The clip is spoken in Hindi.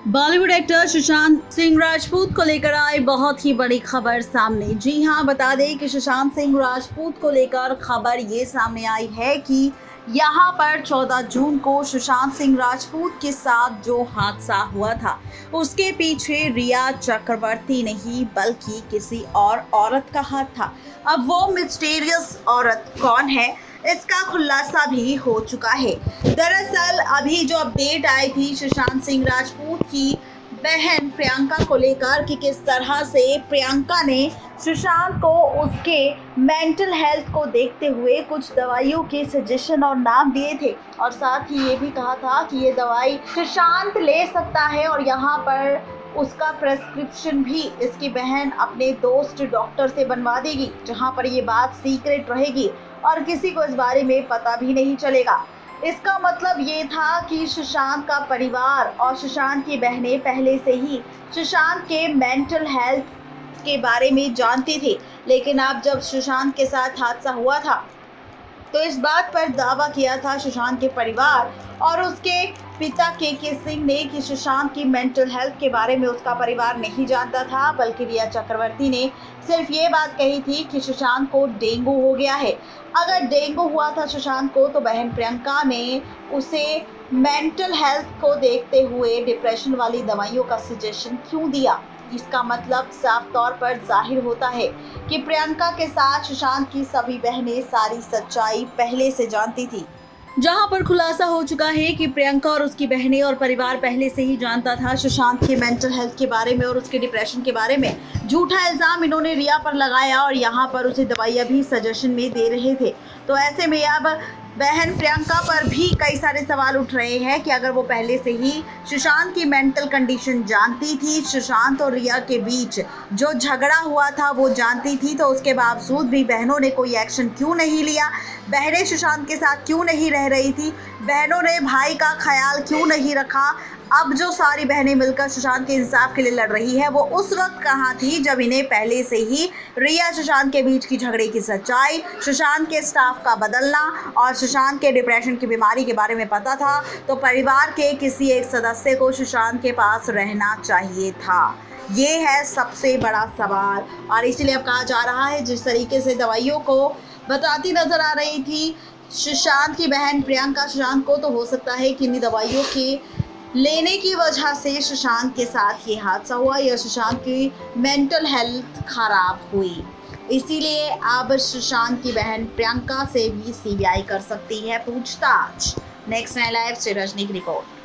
बॉलीवुड एक्टर सुशांत सिंह राजपूत को लेकर आई बहुत ही बड़ी खबर सामने। जी हां, बता दें कि सुशांत सिंह राजपूत को लेकर खबर ये सामने आई है कि यहां पर 14 जून को सुशांत सिंह राजपूत के साथ जो हादसा हुआ था उसके पीछे रिया चक्रवर्ती नहीं बल्कि किसी और औरत का हाथ था। अब वो मिस्टीरियस औरत कौन है इसका खुलासा भी हो चुका है। दरअसल अभी जो अपडेट आई थी सुशांत सिंह राजपूत की बहन प्रियंका को लेकर कि किस तरह से प्रियंका ने सुशांत को उसके मेंटल हेल्थ को देखते हुए कुछ दवाइयों के सजेशन और नाम दिए थे और साथ ही ये भी कहा था कि ये दवाई सुशांत ले सकता है और यहाँ पर उसका प्रेस्क्रिप्शन भी इसकी बहन अपने दोस्त डॉक्टर से बनवा देगी, जहां पर ये बात सीक्रेट रहेगी और किसी को इस बारे में पता भी नहीं चलेगा। इसका मतलब ये था कि सुशांत का परिवार और सुशांत की बहनें पहले से ही सुशांत के मेंटल हेल्थ के बारे में जानती थी, लेकिन अब जब सुशांत के साथ हादसा हुआ था तो इस बात पर दावा किया था सुशांत के परिवार और उसके पिता के सिंह ने कि सुशांत की मेंटल हेल्थ के बारे में उसका परिवार नहीं जानता था, बल्कि रिया चक्रवर्ती ने सिर्फ ये बात कही थी कि सुशांत को डेंगू हो गया है। अगर डेंगू हुआ था सुशांत को तो बहन प्रियंका ने उसे मेंटल हेल्थ को देखते हुए डिप्रेशन वाली दवाइयों का सजेशन क्यों दिया। इसका मतलब साफ तौर पर जाहिर होता है कि प्रियंका के साथ सुशांत की सभी बहनें सारी सच्चाई पहले से जानती थी, जहां पर खुलासा हो चुका है कि प्रियंका और उसकी बहनें और परिवार पहले से ही जानता था सुशांत के मेंटल हेल्थ के बारे में और उसके डिप्रेशन के बारे में। झूठा इल्ज़ाम इन्होंने रिया पर लगाया और यहां पर उसे दवाइयाँ भी सजेशन में दे रहे थे। तो ऐसे में अब बहन प्रियंका पर भी कई सारे सवाल उठ रहे हैं कि अगर वो पहले से ही सुशांत की मेंटल कंडीशन जानती थी, सुशांत और रिया के बीच जो झगड़ा हुआ था वो जानती थी, तो उसके बावजूद भी बहनों ने कोई एक्शन क्यों नहीं लिया। बहनें सुशांत के साथ क्यों नहीं रह रही थी, बहनों ने भाई का ख्याल क्यों नहीं रखा। अब जो सारी बहनें मिलकर सुशांत के इंसाफ के लिए लड़ रही है वो उस वक्त कहाँ थी जब इन्हें पहले से ही रिया सुशांत के बीच की झगड़े की सच्चाई, सुशांत के स्टाफ का बदलना और सुशांत के डिप्रेशन की बीमारी के बारे में पता था। तो परिवार के किसी एक सदस्य को सुशांत के पास रहना चाहिए था। ये है सबसे बड़ा सवाल और इसीलिए अब कहा जा रहा है जिस तरीके से दवाइयों को बताती नजर आ रही थी सुशांत की बहन प्रियंका सुशांत को, तो हो सकता है कि इन दवाइयों के लेने की वजह से सुशांत के साथ ये हादसा हुआ या सुशांत की मेंटल हेल्थ खराब हुई। इसीलिए अब सुशांत की बहन प्रियंका से भी सीबीआई कर सकती है पूछताछ। नेक्स्ट 9 लाइव से रजनी की रिपोर्ट।